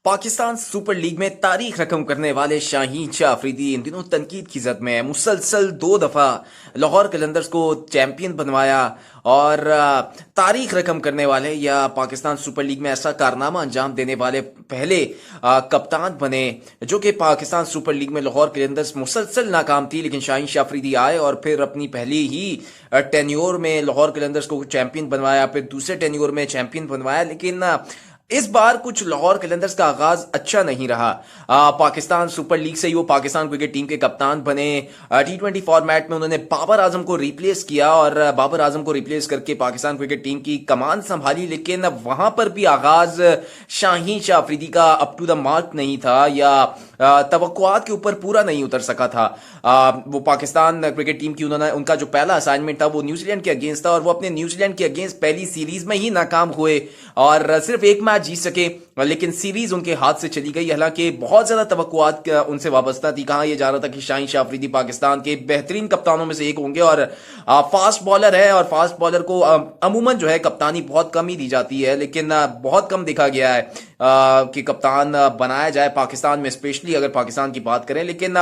Pakistan super league में तारीख रकम करने वाले शाहीन शाह अफरीदी इन दिनों तनकीद की जद में है। मुसलसल 2 दफा लाहौर कलंदर्स को चैंपियन बनवाया और तारीख रकम करने वाले या पाकिस्तान सुपर लीग में ऐसा कारनामा अंजाम देने वाले पहले कप्तान बने, जो कि पाकिस्तान सुपर लीग में लाहौर कलंदर्स मुसलसल नाकाम थी, लेकिन शाहीन शाह अफरीदी आए और फिर अपनी पहली ही टेन्योर में लाहौर कलंदर्स को चैंपियन बनवाया, फिर दूसरे टेन्योर में चैंपियन बनवाया। लेकिन इस बार कुछ लाहौर कलंदर्स का आगाज अच्छा नहीं रहा। पाकिस्तान सुपर लीग से ही वो पाकिस्तान क्रिकेट टीम के कप्तान बने। T20 फॉर्मेट में उन्होंने बाबर आजम को रिप्लेस किया और बाबर आजम को रिप्लेस करके पाकिस्तान क्रिकेट टीम की कमान संभाली, लेकिन वहां पर भी आगाज शाहीन शाह अफरीदी का अप टू द मार्क नहीं था या तवक्कुआत के ऊपर पूरा नहीं उतर सका था। वो पाकिस्तान क्रिकेट टीम की उनका जो पहला असाइनमेंट था वो न्यूजीलैंड के अगेंस्ट था और वो अपने न्यूजीलैंड के अगेंस्ट पहली सीरीज में ही नाकाम हुए और सिर्फ एक मैच जीत सके, लेकिन सीरीज उनके हाथ से चली गई। हालांकि बहुत ज्यादा तवक्कुआत उनसे वाबस्ता थी। कहा यह जा रहा था कि शाहीन शाह अफरीदी पाकिस्तान के बेहतरीन कप्तानों में से एक होंगे और फास्ट बॉलर है और फास्ट बॉलर को अमूमन जो है कप्तानी बहुत कम ही दी जाती है, लेकिन बहुत कम देखा गया है कि कप्तान बनाया जाए पाकिस्तान में, स्पेशली अगर पाकिस्तान की बात करें। लेकिन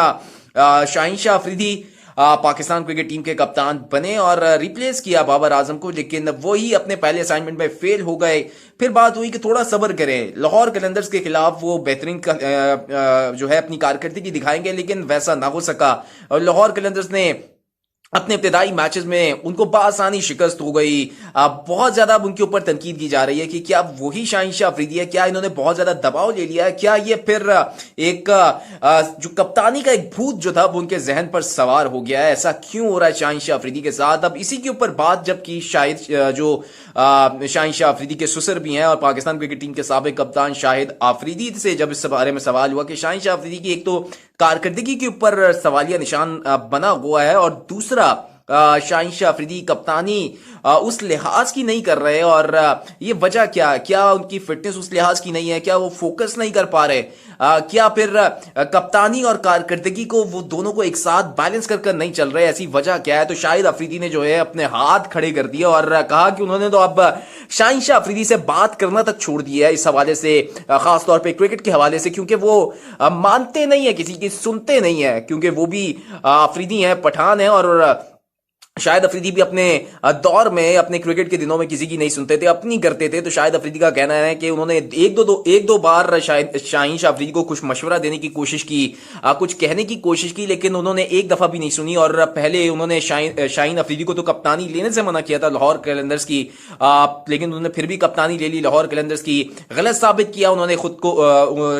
शाहीन शाह अफरीदी पाकिस्तान क्रिकेट टीम के कप्तान बने और रिप्लेस किया बाबर आजम को, लेकिन वो ही अपने पहले असाइनमेंट में फेल हो गए। फिर बात हुई कि थोड़ा सब्र करें, लाहौर कलंदर्स के खिलाफ वो बेहतरीन जो है अपनी कारकर्दगी दिखाएंगे, लेकिन वैसा ना हो सका और लाहौर कलंदर्स ने अपने इब्तदाई मैचेस में उनको बासानी शिकस्त हो गई। बहुत ज्यादा अब उनके ऊपर तनकीद की जा रही है कि क्या वही शाहीन शाह अफरीदी है, क्या इन्होंने बहुत ज्यादा दबाव ले लिया है, क्या ये फिर एक जो कप्तानी का एक भूत जो था वो उनके जहन पर सवार हो गया है, ऐसा क्यों हो रहा है शाहीन शाह अफरीदी के साथ। अब इसी के ऊपर बात जबकि शायद जो शाहीन शाह अफरीदी के ससुर भी हैं और पाकिस्तान क्रिकेट टीम के साबिक कप्तान शाहिद आफरीदी से जब इस बारे में सवाल हुआ कि शाहीन शाह अफरीदी की एक तो कारकर्दगी के ऊपर सवालिया निशान बना हुआ है और दूसरा शाहीन शाह अफरीदी कप्तानी उस लिहाज की नहीं कर रहे और ये वजह क्या उनकी फिटनेस उस लिहाज की नहीं है, क्या वो फोकस नहीं कर पा रहे, क्या फिर कप्तानी और कारकर्दगी को वो दोनों को एक साथ बैलेंस कर नहीं चल रहे, ऐसी वजह क्या है। तो शाहिद अफरीदी ने जो है अपने हाथ खड़े कर दिए और कहा कि उन्होंने तो अब शाहीन शाह अफरीदी से बात करना तक छोड़ दिया है इस हवाले से, खासतौर पे क्रिकेट के हवाले से, क्योंकि वो मानते नहीं है किसी की, सुनते नहीं है, क्योंकि वो भी अफरीदी हैं, पठान है और शाहिद अफरीदी भी अपने दौर में अपने क्रिकेट के दिनों में किसी की नहीं सुनते थे, अपनी करते थे। तो शाहिद अफरीदी का कहना है कि उन्होंने एक दो बार शाहीन शाह अफरीदी को कुछ मशवरा देने की कोशिश की, कुछ कहने की कोशिश की, लेकिन उन्होंने एक दफा भी नहीं सुनी और पहले उन्होंने शाहीन अफरीदी को तो कप्तानी लेने से मना किया था लाहौर कलंदर्स की, लेकिन उन्होंने फिर भी कप्तानी ले ली लाहौर कलंदर्स की, गलत साबित किया उन्होंने खुद को,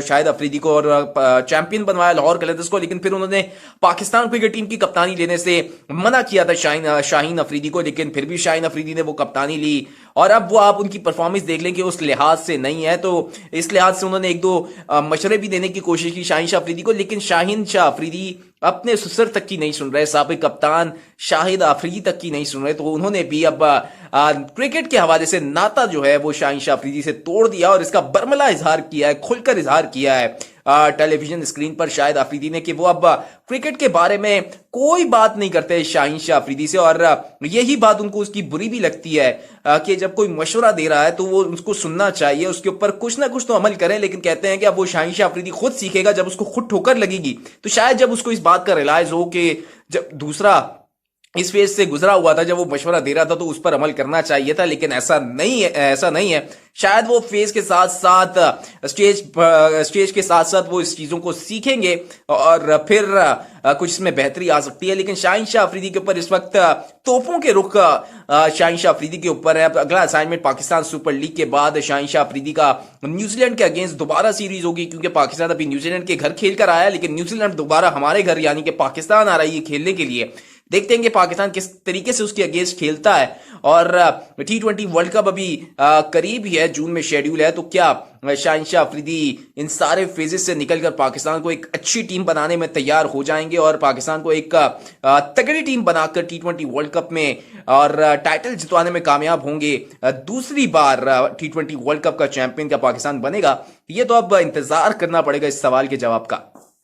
शाहिद अफरीदी को, और चैंपियन बनवाया लाहौर कलंदर्स को, लेकिन फिर उन्होंने पाकिस्तान क्रिकेट टीम की कप्तानी लेने से मना किया था शाहीन अफरीदी को, लेकिन फिर भी शाहीन अफरीदी ने वो कप्तानी ली और अब वो आप उनकी परफॉर्मेंस देख लें कि उस लिहाज से नहीं है। तो इस लिहाज से उन्होंने एक दो मशवरे भी देने की कोशिश की शाहीन शाह अफरीदी को, लेकिन शाहीन शाह अफरीदी अपने ससुर तक की नहीं सुन रहे, साबिक कप्तान शाहिद आफरीदी तक की नहीं सुन रहे। तो उन्होंने भी अब क्रिकेट के हवाले से नाता जो है वो शाहीन शाह अफरीदी से तोड़ दिया और इसका बर्मला इजहार किया है, खुलकर इजहार किया है टेलीविजन स्क्रीन पर शाहिद आफरीदी ने कि वो अब क्रिकेट के बारे में कोई बात नहीं करते शाहीन शाह अफरीदी से और यही बात उनको उसकी बुरी भी लगती है कि जब कोई मशवरा दे रहा है तो वो उसको सुनना चाहिए, उसके ऊपर कुछ ना कुछ तो अमल करें। लेकिन कहते हैं कि अब वो शाहीन शाह अफरीदी खुद सीखेगा, जब उसको खुद ठोकर लगेगी तो शायद जब उसको इस बात का रियलाइज हो कि जब दूसरा इस फेज से गुजरा हुआ था, जब वो मशवरा दे रहा था तो उस पर अमल करना चाहिए था, लेकिन ऐसा नहीं है। शायद वो फेज के साथ साथ स्टेज के साथ साथ वो इस चीजों को सीखेंगे और फिर कुछ इसमें बेहतरी आ सकती है। लेकिन शाहीन शाह अफरीदी के ऊपर इस वक्त तोपों के रुख शाहीन शाह अफरीदी के ऊपर है। अगला असाइनमेंट पाकिस्तान सुपर लीग के बाद शाहीन शाह अफरीदी का न्यूजीलैंड के अगेंस्ट दोबारा सीरीज होगी, क्योंकि पाकिस्तान अभी न्यूजीलैंड के घर खेल कर आया, लेकिन न्यूजीलैंड दोबारा हमारे घर यानी कि पाकिस्तान आ रही है खेलने के लिए। देखते हैं कि पाकिस्तान किस तरीके से उसके अगेंस्ट खेलता है और T20 वर्ल्ड कप अभी करीब ही है, जून में शेड्यूल है। तो क्या शाहीन शाह अफरीदी इन सारे फेजेस से निकलकर पाकिस्तान को एक अच्छी टीम बनाने में तैयार हो जाएंगे और पाकिस्तान को एक तगड़ी टीम बनाकर T20 वर्ल्ड कप में और टाइटल जितवाने में कामयाब होंगे, दूसरी बार T20 वर्ल्ड कप का चैंपियन क्या पाकिस्तान बनेगा? ये तो अब इंतजार करना पड़ेगा इस सवाल के जवाब का।